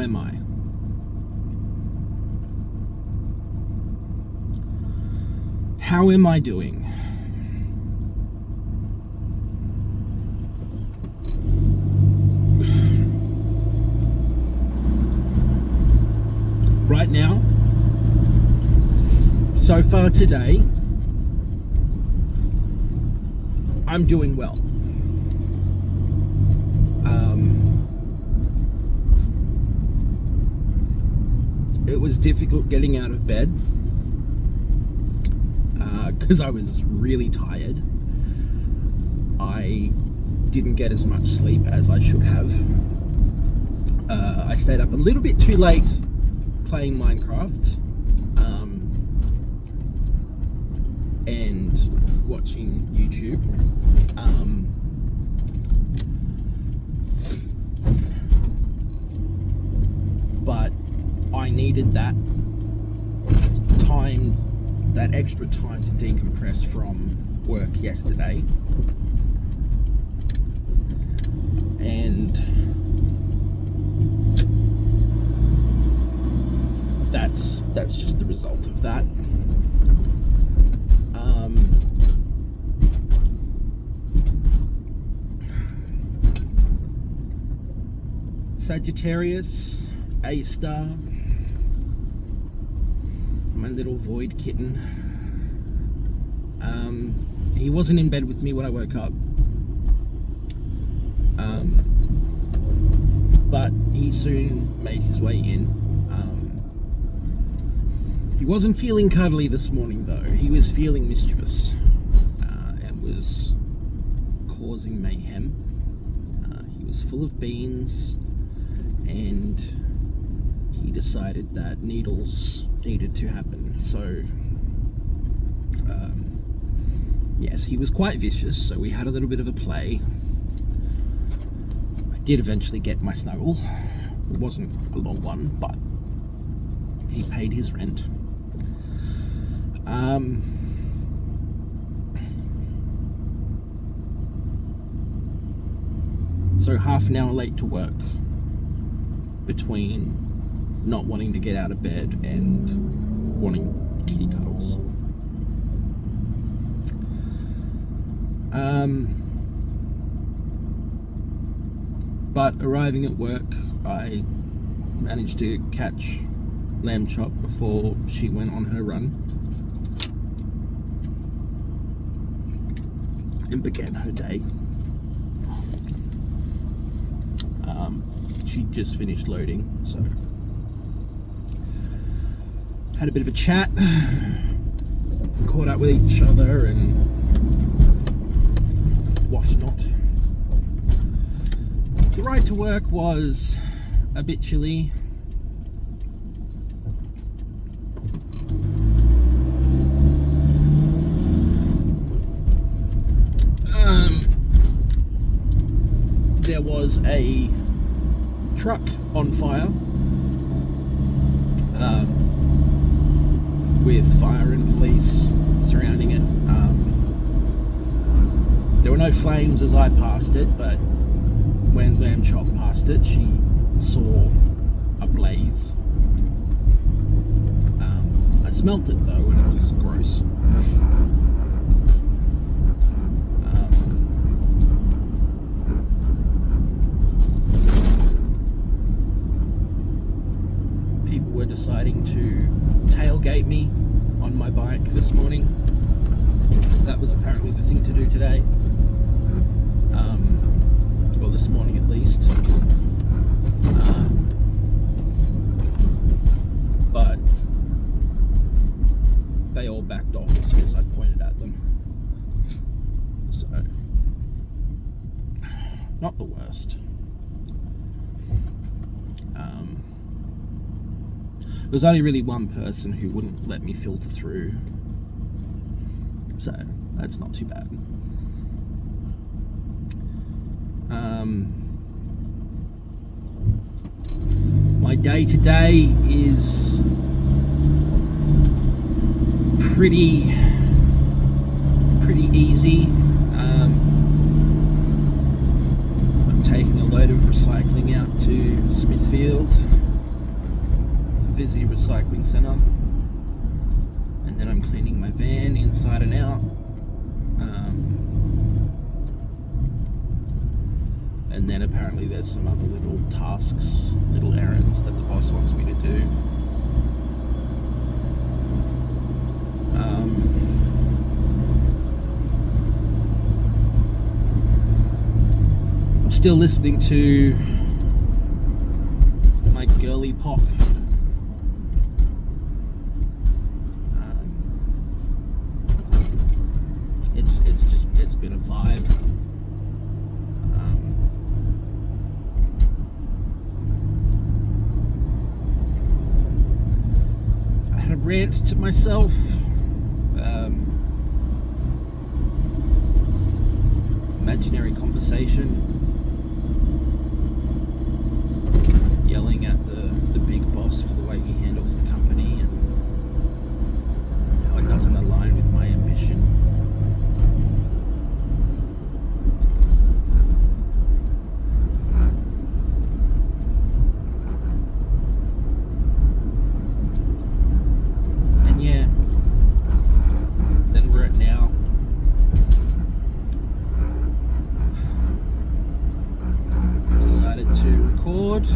am I? How am I doing? Right now, so far today, I'm doing well. It was difficult getting out of bed because I was really tired. I didn't get as much sleep as I should have. I stayed up a little bit too late playing Minecraft and watching YouTube. But I needed that time, that extra time to decompress from work yesterday. And that's just the result of that. Sagittarius, A-star, my little void kitten. He wasn't in bed with me when I woke up. But he soon made his way in. He wasn't feeling cuddly this morning though. He was feeling mischievous and was causing mayhem. He was full of beans and he decided that needles needed to happen. So yes, he was quite vicious, so we had a little bit of a play. I did eventually get my snuggle. It wasn't a long one, but he paid his rent. So half an hour late to work between not wanting to get out of bed and wanting kitty cuddles. But arriving at work, I managed to catch Lamb Chop before she went on her run and began her day. She just finished loading, so had a bit of a chat, caught up with each other and whatnot. The ride to work was a bit chilly. There was a truck on fire with fire and police surrounding it. There were no flames as I passed it, but when Lamb Chop passed it, she saw a blaze. I smelt it though, and it was gross. People were deciding to tailgate me on my bike this morning. That was apparently the thing to do today. Well, this morning at least. But they all backed off as soon as I pointed at them. So, not the worst. There was only really one person who wouldn't let me filter through, so that's not too bad. My day today is pretty easy. I'm taking a load of recycling out to Smithfield Visi Recycling Centre, and then I'm cleaning my van inside and out. And then apparently there's some other little tasks, little errands that the boss wants me to do. I'm still listening to my girly pop. It's been a vibe. I had a rant to myself. Imaginary conversation, yelling at the big boss for the way he handles the company and how it doesn't align with my ambition. And yeah, then we're at now. Decided to record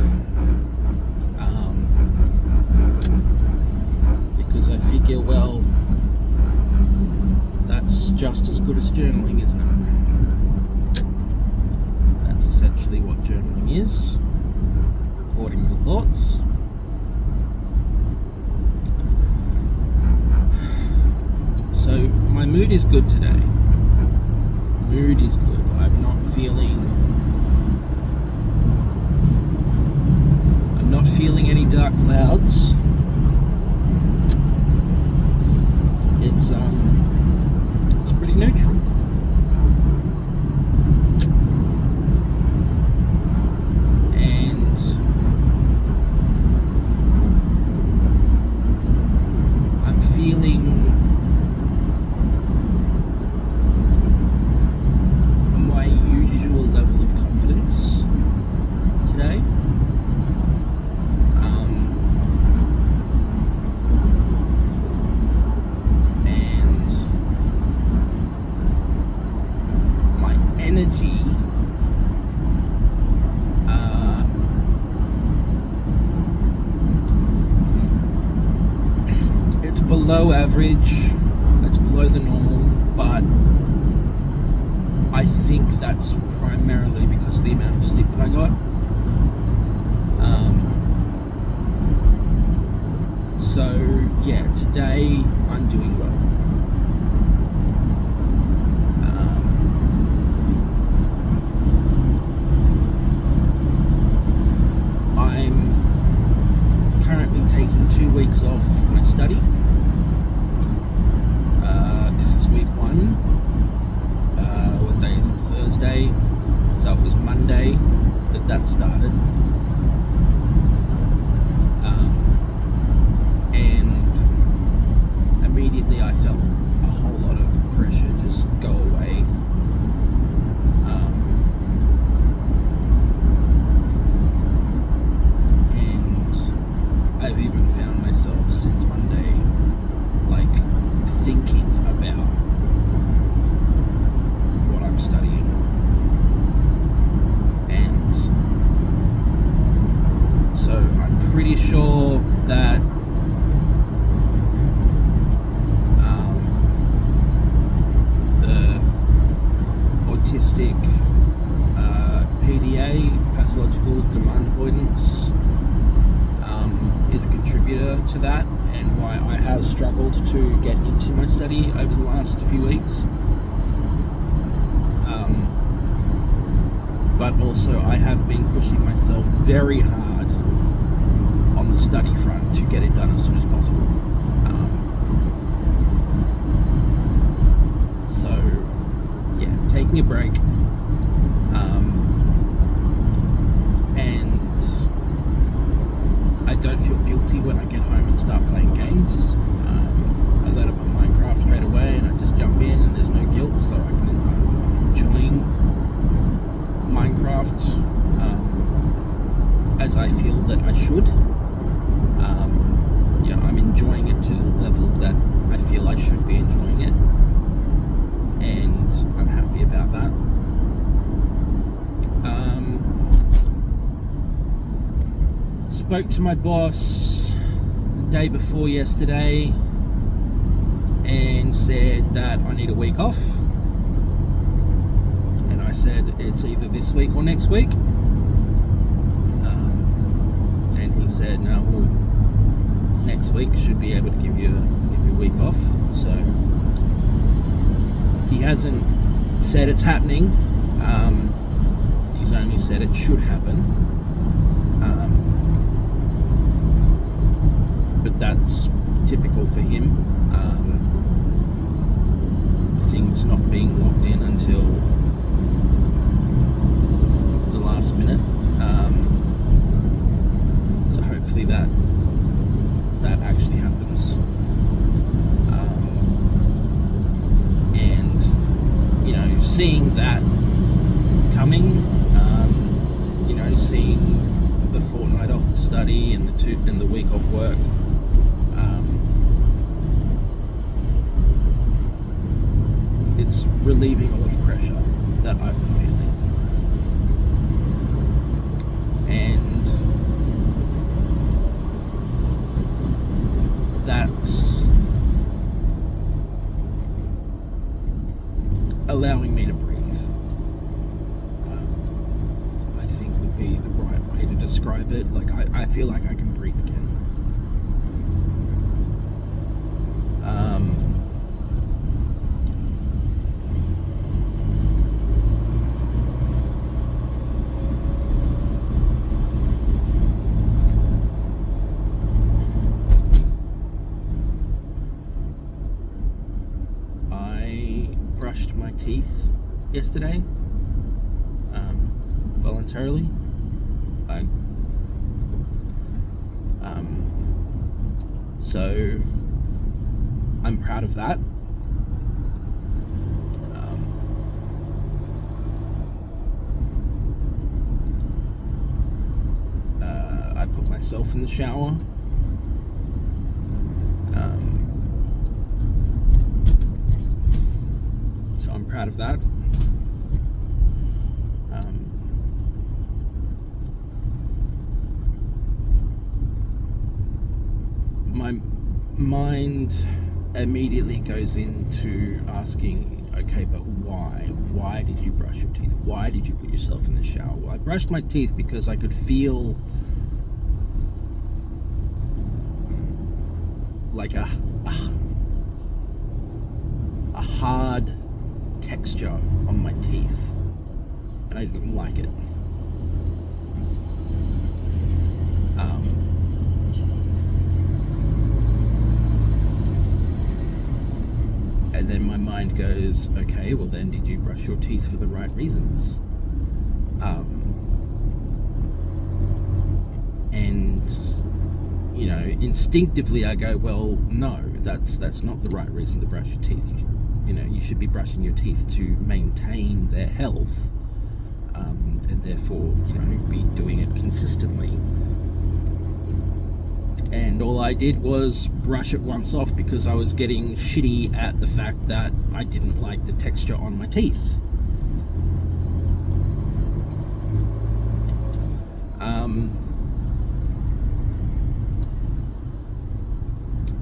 because I figure, well, that's just as good as journaling, isn't it? That's essentially what journaling is, recording your thoughts. So my mood is good today. Mood is good. I'm not feeling any dark clouds. It's pretty neutral. And I'm feeling my usual level of confidence today. Energy it's below average, it's below the normal, but I think that's primarily because of the amount of sleep that I got. So yeah, today I'm doing well. Taking 2 weeks off my study. This is week 1. What day is it? Thursday. So it was Monday that started. And immediately I felt a whole lot of pressure just go away. I've even found myself since Monday, like, thinking about what I'm studying. And so I'm pretty sure that the autistic PDA, pathological demand avoidance, is a contributor to that, and why I have struggled to get into my study over the last few weeks. But also I have been pushing myself very hard on the study front to get it done as soon as possible. So yeah, taking a break, and I don't feel guilty when I get home and start playing games. I load up my Minecraft straight away and I just jump in, and there's no guilt, so I'm enjoying Minecraft as I feel that I should. spoke to my boss the day before yesterday and said that I need a week off. And I said it's either this week or next week. And he said, no, well, next week should be able to give you a week off. So he hasn't said it's happening. He's only said it should happen. But that's typical for him. Things not being locked in until the last minute. So hopefully that actually happens. And seeing that coming, seeing the fortnight off the study and the week off work, it's relieving a lot of pressure that I've been feeling. And that's allowing me to breathe. I think would be the right way to describe it. Like, I feel like I can breathe again. Brushed my teeth yesterday, voluntarily. So I'm proud of that. I put myself in the shower. So I'm proud of that. My mind immediately goes into asking, okay, but why? Why did you brush your teeth? Why did you put yourself in the shower? Well, I brushed my teeth because I could feel like a hard texture on my teeth, and I didn't like it. And then my mind goes, okay, well then did you brush your teeth for the right reasons? And instinctively I go, well, no, that's not the right reason to brush your teeth. You should be brushing your teeth to maintain their health, and therefore, be doing it consistently. And all I did was brush it once off because I was getting shitty at the fact that I didn't like the texture on my teeth.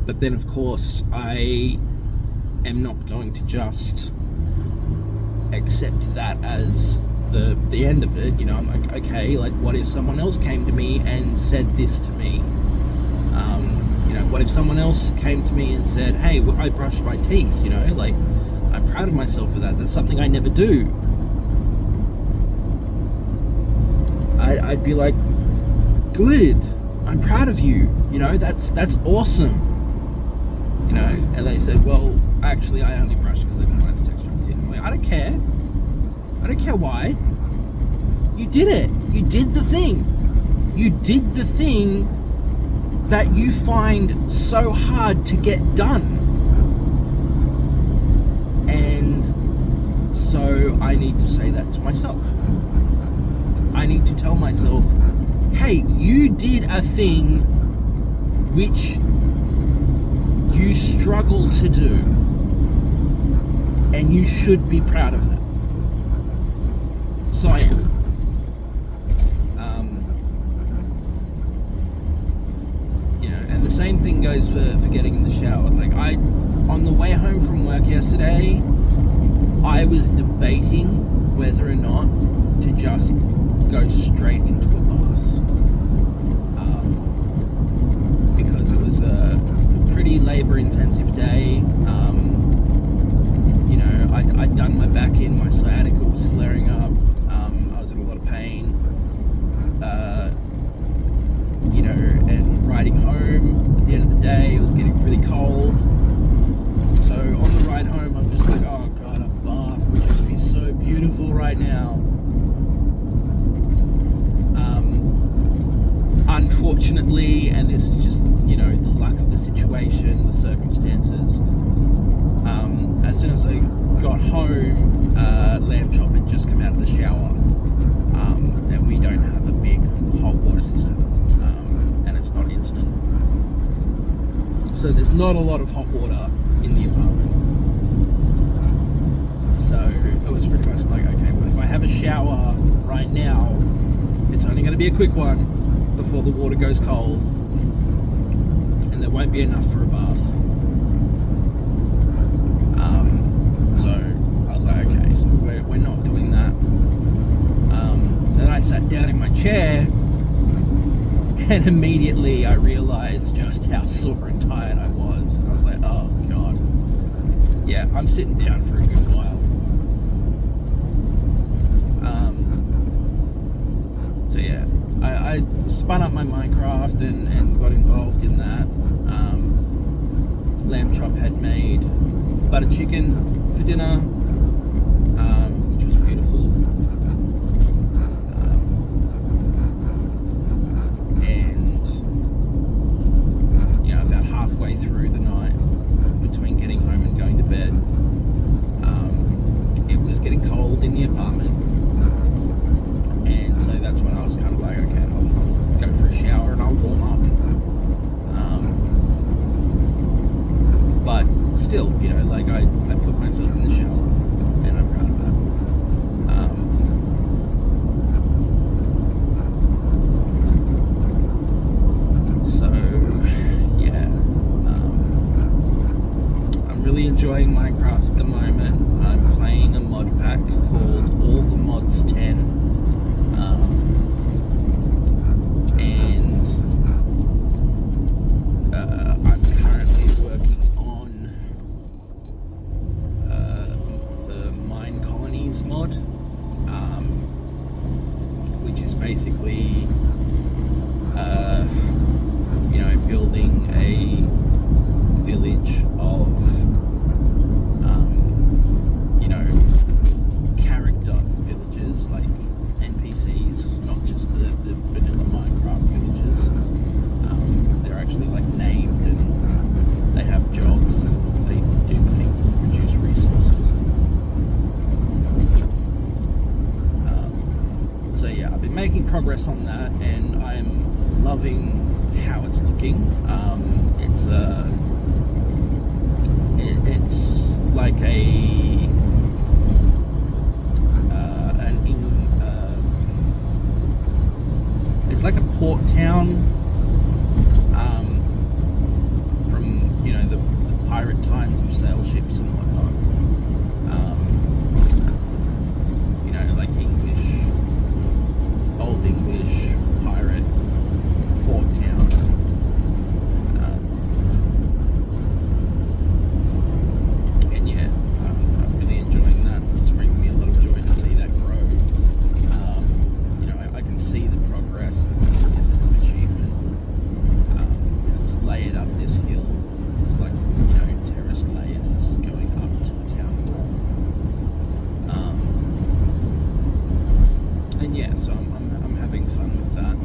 But then, of course, I am not going to just accept that as the end of it. I'm like, okay, like, what if someone else came to me and said this to me? What if someone else came to me and said, hey, I brushed my teeth, like, I'm proud of myself for that. That's something I never do. I'd be like, good, I'm proud of you, that's awesome. And they said, well, actually, I only brushed because I didn't like the texture of my teeth. I'm like, I don't care why. You did it. You did the thing. You did the thing that you find so hard to get done. And so I need to say that to myself. I need to tell myself, hey, you did a thing which you struggle to do, and you should be proud of that. So I am. and the same thing goes for getting in the shower. Like, on the way home from work yesterday, I was debating whether or not to just go straight into a bath, because it was a pretty labor-intensive day. I'd done my back in, my sciatica was flaring up, I was in a lot of pain, and riding home at the end of the day, it was getting really cold. So on the ride home, I'm just like, oh god, a bath would just be so beautiful right now. Unfortunately, and this is just, the luck of the situation, the circumstances, as soon as I got home, Lamb Chop had just come out of the shower, and we don't have a big hot water system, and it's not instant. So there's not a lot of hot water in the apartment. So it was pretty much like, okay, well, if I have a shower right now, it's only going to be a quick one before the water goes cold, and there won't be enough for a bath. So I was like, okay, so we're not doing that. Then I sat down in my chair, and immediately I realized just how sore and tired I was. I was like, oh god, yeah, I'm sitting down for a good while. So yeah, I spun up my Minecraft and got involved in that. Lamb Chop had made butter chicken for dinner, which was beautiful. And about halfway through the night, between getting home and going to bed, it was getting cold in the apartment, and so that's when I was kind of like, okay, I'll go for a shower and I'll warm up. But still, I put myself in the shower, and I'm proud of that. So yeah, I'm really enjoying Minecraft at the moment. I'm playing a mod pack called All the Mods 10. I'm currently working on the Mine Colonies mod, which is basically building a village of character villages, like NPCs, not just the vanilla Minecraft villages. They're actually named, and they have jobs, and they do things and produce resources. So yeah, I've been making progress on that, and I'm loving how it's looking. It's like it's like a port town, from the pirate times of sail ships and whatnot. Like old English pirate port town. And yeah, I'm really enjoying that. It's bringing me a lot of joy to see that grow. I can see the progress and the sense of achievement. It's layered up this hill. It's like terraced layers going up to the town hall. And yeah, so I'm having fun with that.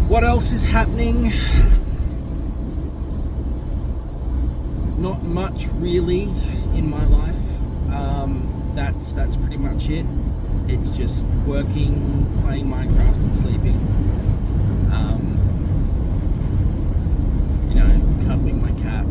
What else is happening? Not much really in my life. That's pretty much it. It's just working, playing Minecraft, and sleeping. Cuddling my cat,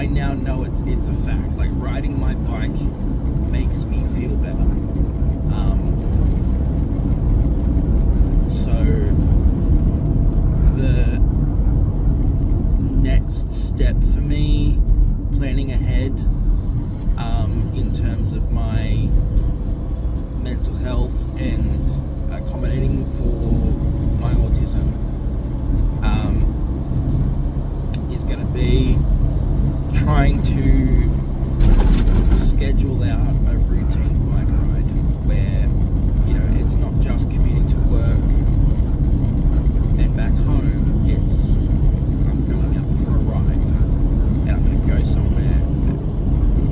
I now know it's a fact. Like, riding my bike makes me feel better. So the next step for me, planning ahead, in terms of my mental health and accommodating for my autism, is going to be trying to schedule out a routine bike ride where, it's not just commuting to work and back home. It's I'm going out for a ride and I'm going to go somewhere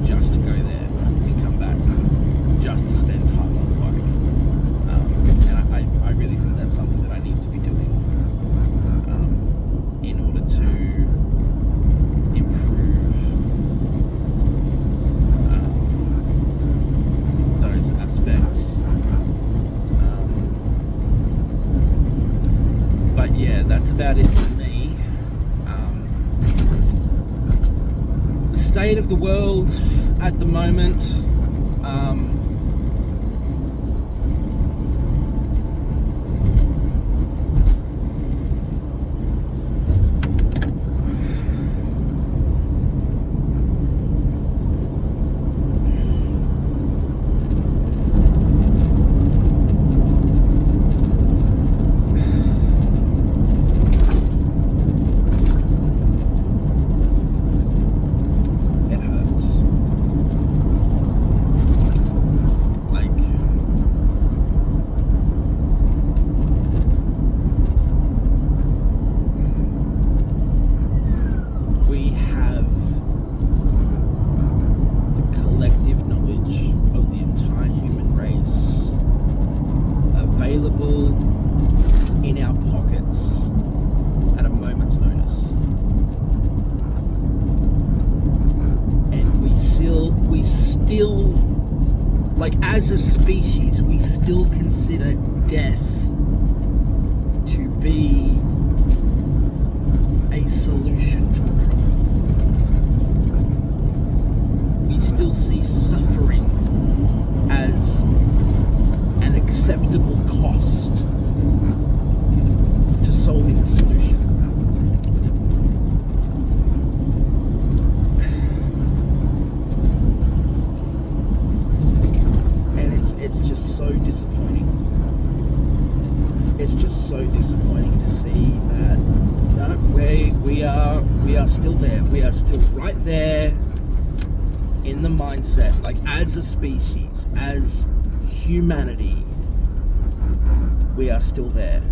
just to go there and come back just to spend time on the bike. And I really think that's something that I need to be doing in order to improve those aspects. But yeah, that's about it for me. The state of the world at the moment, in our pockets at a moment's notice, and we still, like, as a species, we still consider death to be a solution to a problem. We still see suffering as an acceptable cost to solving the solution. And it's just so disappointing. It's just so disappointing to see that we are still there. We are still right there in the mindset, like, as a species, as humanity, we are still there.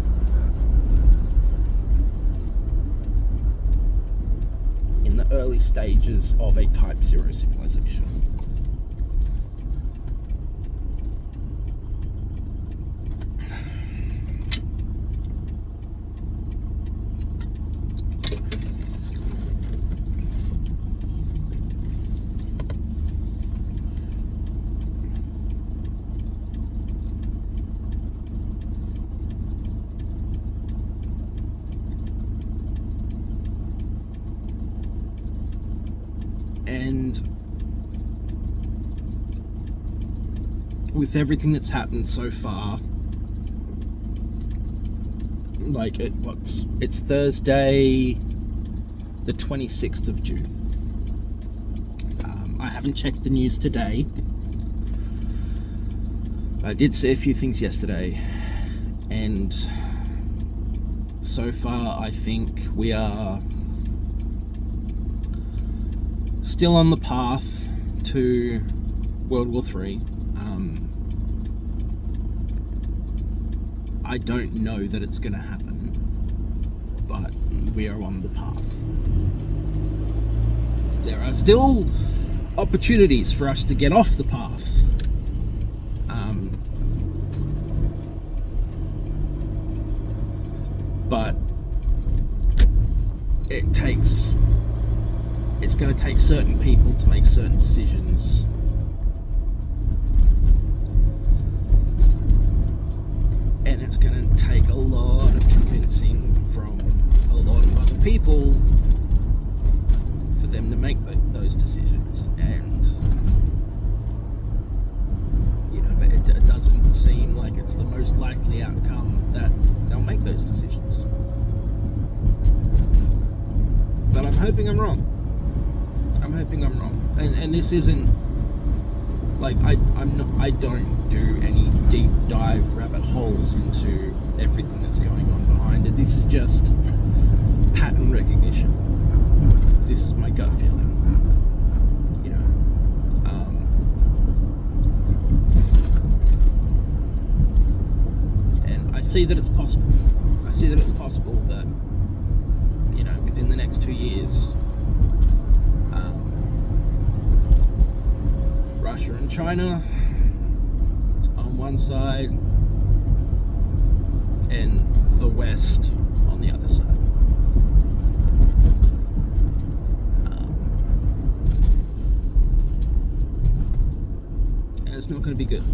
In the early stages of a Type 0 civilization. And with everything that's happened so far, like, it's Thursday the 26th of June. I haven't checked the news today. I did see a few things yesterday, and so far I think we are still on the path to World War III. I don't know that it's going to happen, but we are on the path. There are still opportunities for us to get off the path. But it's going to take certain people to make certain decisions. And it's going to take a lot of convincing from a lot of other people for them to make those decisions, and it doesn't seem like it's the most likely outcome that they'll make those decisions. But I'm hoping I'm wrong. And this isn't like I don't do any deep dive rabbit holes into everything that's going on behind it. This is just pattern recognition. This is my gut feeling. And I see that it's possible. That within the next 2 years, Russia and China on one side and the West on the other side. And it's not going to be good,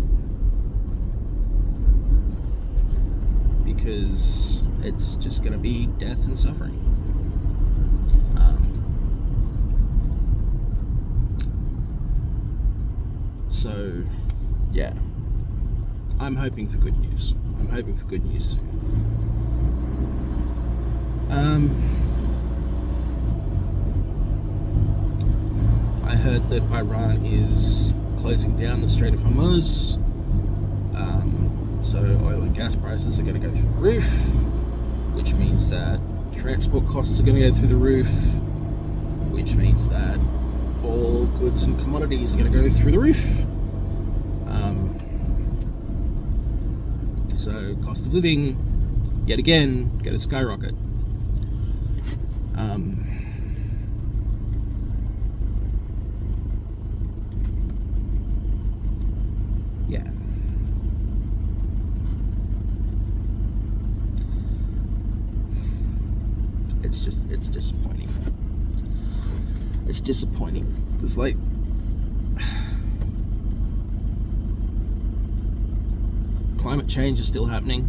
because it's just going to be death and suffering. So, yeah, I'm hoping for good news. I heard that Iran is closing down the Strait of Hormuz, so oil and gas prices are going to go through the roof, which means that transport costs are going to go through the roof, which means that all goods and commodities are going to go through the roof. So cost of living, yet again, going to skyrocket. Yeah. It's disappointing. It's disappointing because, like, climate change is still happening.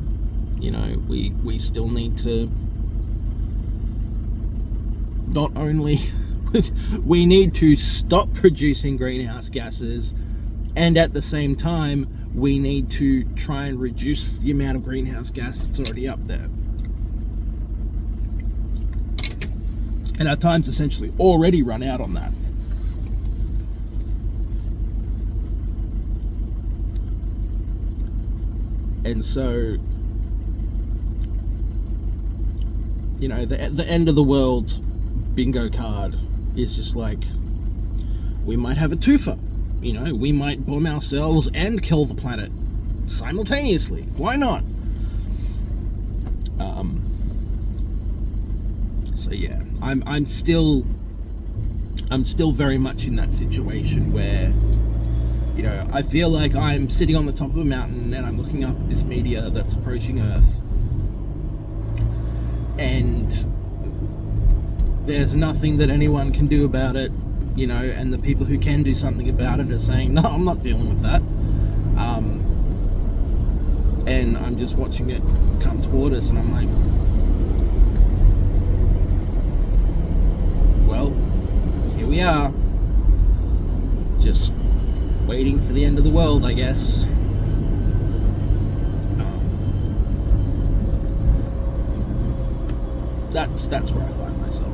We still need to not only we need to stop producing greenhouse gases, and at the same time we need to try and reduce the amount of greenhouse gas that's already up there. And our time's essentially already run out on that. And so, the end of the world bingo card is just like, we might have a twofer. We might bomb ourselves and kill the planet simultaneously. Why not? So yeah, I'm still very much in that situation where, I feel like I'm sitting on the top of a mountain and I'm looking up at this meteor that's approaching Earth, and there's nothing that anyone can do about it, and the people who can do something about it are saying, no, I'm not dealing with that. And I'm just watching it come toward us, and I'm like, well, here we are, just waiting for the end of the world, I guess. That's where I find myself.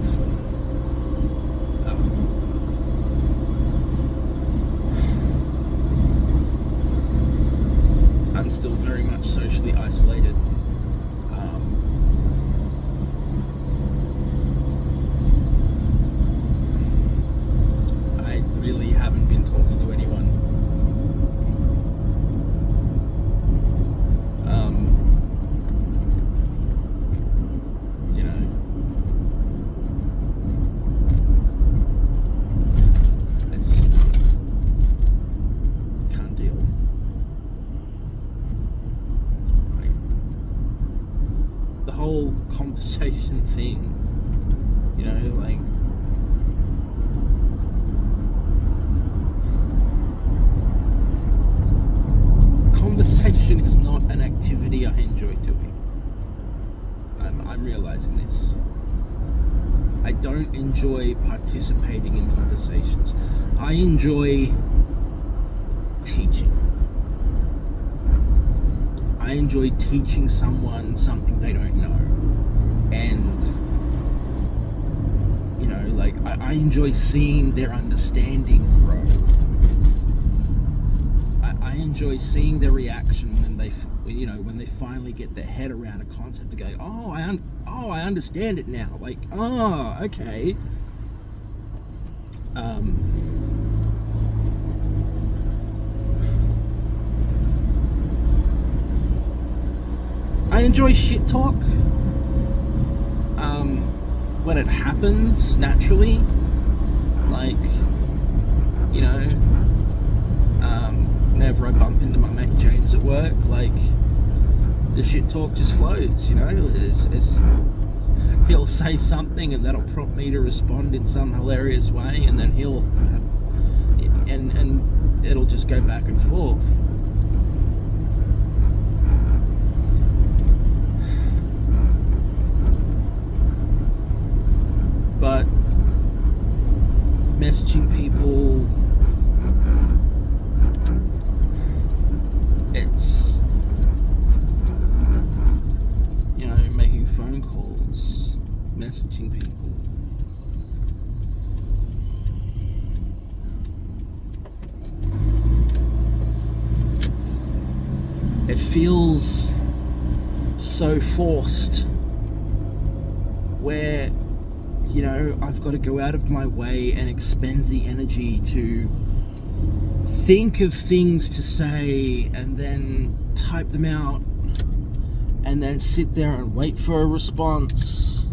I'm still very much socially isolated. I really haven't been talking to anyone. I just can't deal. The whole conversation thing, like, conversation is not an activity I enjoy doing. I'm realizing this. I don't enjoy participating in conversations. I enjoy teaching. I enjoy teaching someone something they don't know. And, you know, like, I enjoy seeing their understanding grow. I enjoy seeing their reaction when they finally get their head around a concept and go, I understand it now. Like, oh, okay. I enjoy shit talk when it happens naturally, like, you know, whenever I bump into my mate James at work, like, the shit talk just flows, you know. He'll say something and that'll prompt me to respond in some hilarious way, and then and it'll just go back and forth. But messaging people, it's, you know, making phone calls, messaging people. It feels so forced, where, you know, I've got to go out of my way and expend the energy to think of things to say and then type them out and then sit there and wait for a response.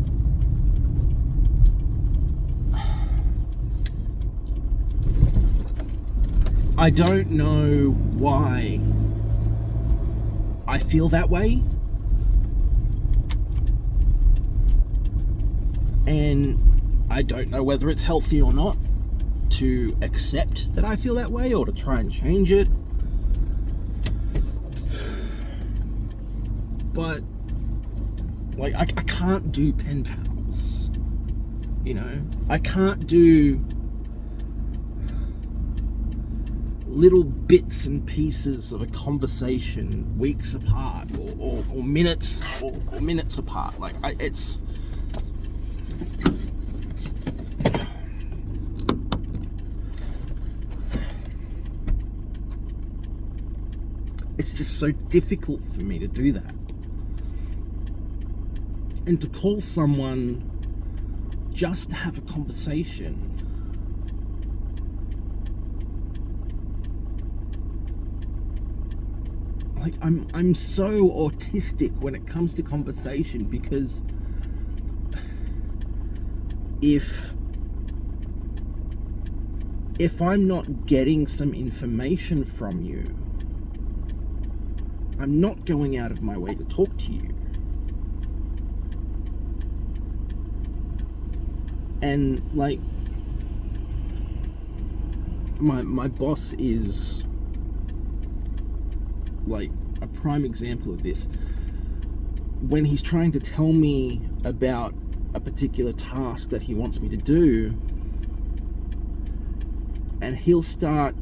I don't know why I feel that way. And I don't know whether it's healthy or not to accept that I feel that way or to try and change it. But, like, I can't do pen pals, you know? I can't do little bits and pieces of a conversation weeks apart or minutes or minutes apart. Like, it's just so difficult for me to do that. And to call someone just to have a conversation, like, I'm so autistic when it comes to conversation, because if I'm not getting some information from you, I'm not going out of my way to talk to you. And, like, my boss is, like, a prime example of this. When he's trying to tell me about a particular task that he wants me to do, and he'll start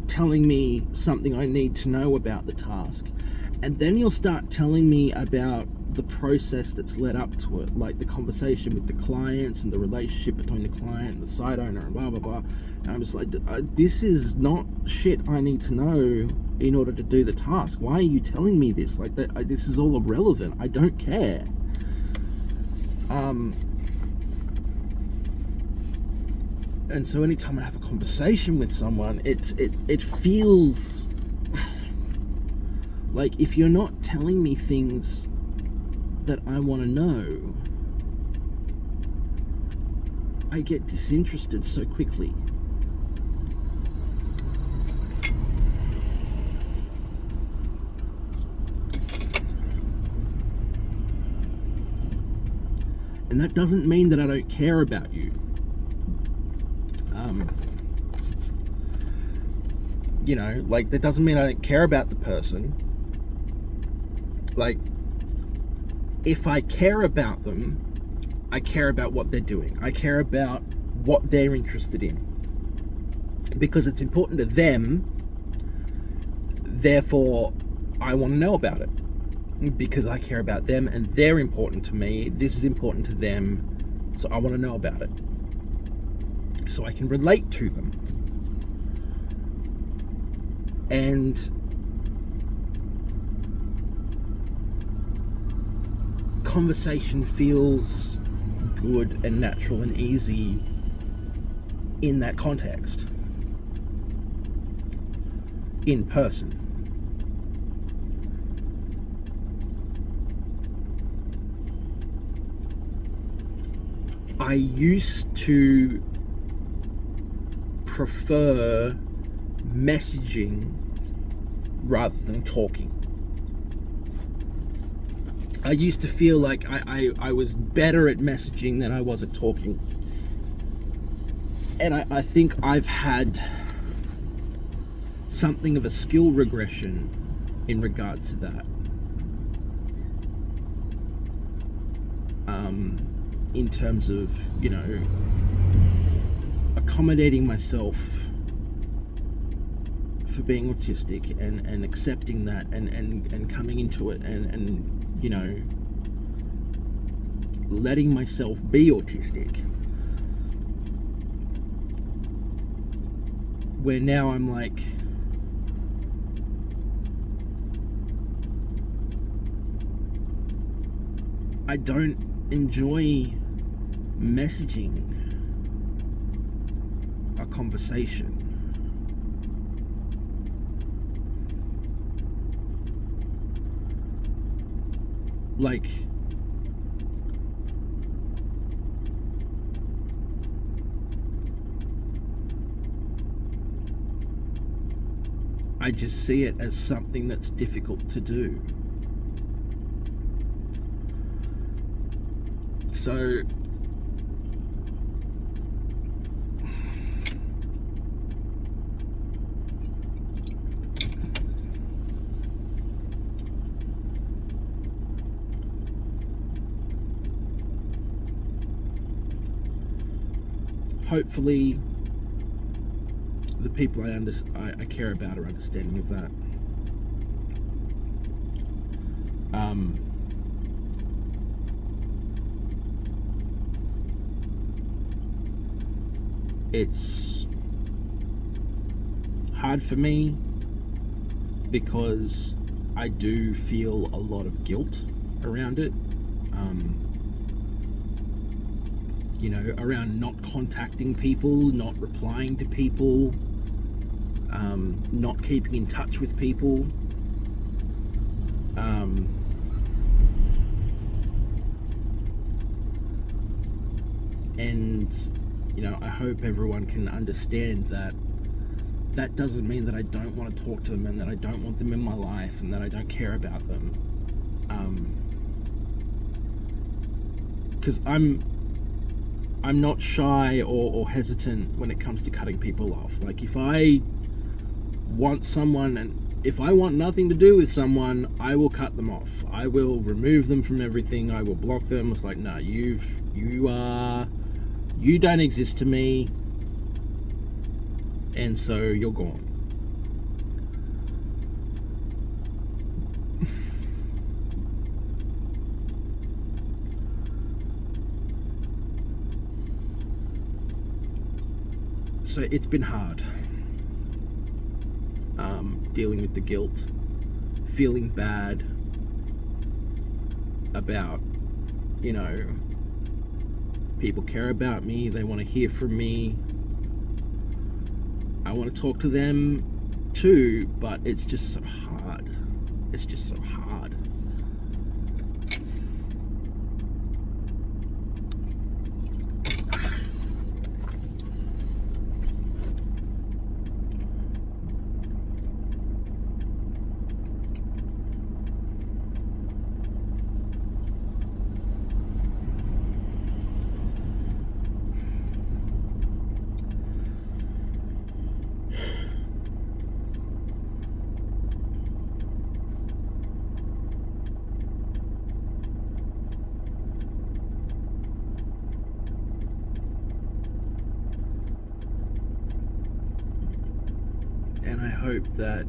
telling me something I need to know about the task, and then he'll start telling me about the process that's led up to it, like the conversation with the clients and the relationship between the client and the site owner and blah blah blah. And I'm just like, this is not shit I need to know in order to do the task. Why are you telling me this? Like, this is all irrelevant. I don't care. And so anytime I have a conversation with someone, it feels like, if you're not telling me things that I want to know, I get disinterested so quickly. And that doesn't mean that I don't care about you. You know, like, that doesn't mean I don't care about the person. Like, if I care about them, I care about what they're doing. I care about what they're interested in. Because it's important to them, therefore I want to know about it. Because I care about them and they're important to me. This is important to them, so I want to know about it. So I can relate to them. And conversation feels good and natural and easy in that context. In person. I used to prefer messaging rather than talking. I used to feel like I was better at messaging than I was at talking. And I think I've had something of a skill regression in regards to that. In terms of, accommodating myself for being autistic and accepting that and coming into it and letting myself be autistic. Where now I'm like, I don't enjoy messaging a conversation. Like, I just see it as something that's difficult to do. So hopefully the people I care about are understanding of that. It's hard for me because I do feel a lot of guilt around it. Around not contacting people, not replying to people, not keeping in touch with people. And I hope everyone can understand that that doesn't mean that I don't want to talk to them and that I don't want them in my life and that I don't care about them. Because I'm not shy or hesitant when it comes to cutting people off. Like, if I want someone and if I want nothing to do with someone, I will cut them off. I will remove them from everything. I will block them. It's like, no, you don't exist to me, and so you're gone. So it's been hard, dealing with the guilt, feeling bad about, people care about me, they want to hear from me. I want to talk to them too, but it's just so hard. It's just so hard. And I hope that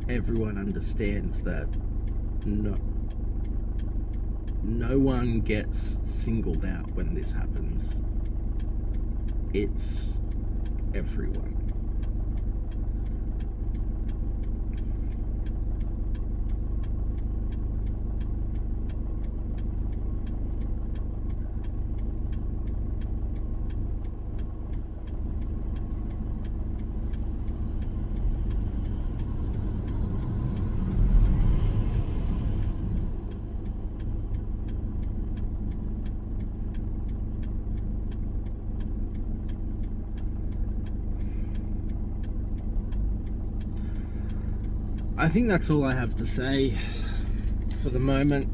everyone understands that no one gets singled out when this happens. It's everyone. I think that's all I have to say for the moment.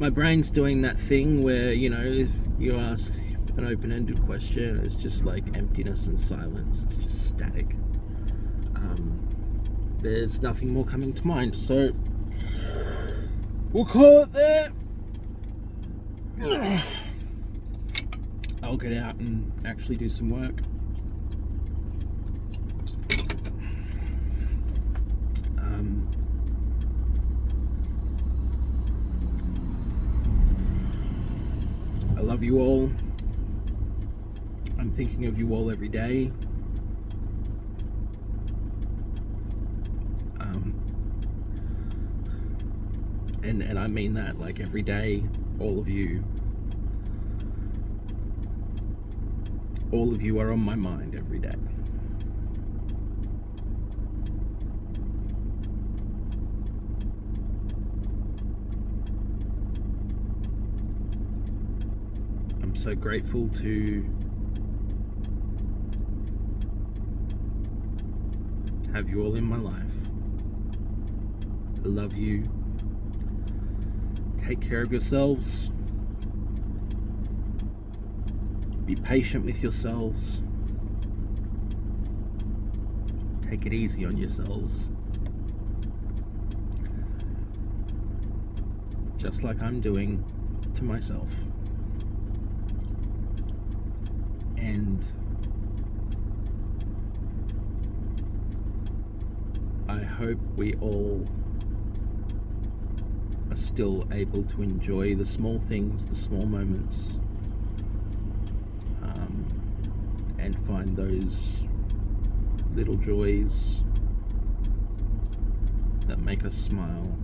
My brain's doing that thing where, you know, if you ask an open-ended question, it's just like emptiness and silence. It's just static. There's nothing more coming to mind, so we'll call it there. I'll get out and actually do some work. I love you all. I'm thinking of you all every day. And I mean that, like, every day. All of you are on my mind every day. I'm so grateful to have you all in my life. I love you. Take care of yourselves. Be patient with yourselves. Take it easy on yourselves. Just like I'm doing to myself. And I hope we all are still able to enjoy the small things, the small moments, and find those little joys that make us smile.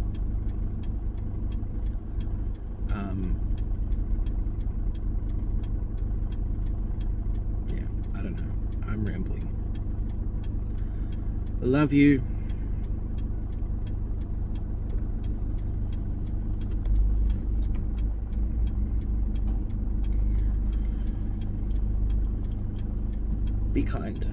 Yeah, I don't know. I'm rambling. I love you. Be kind.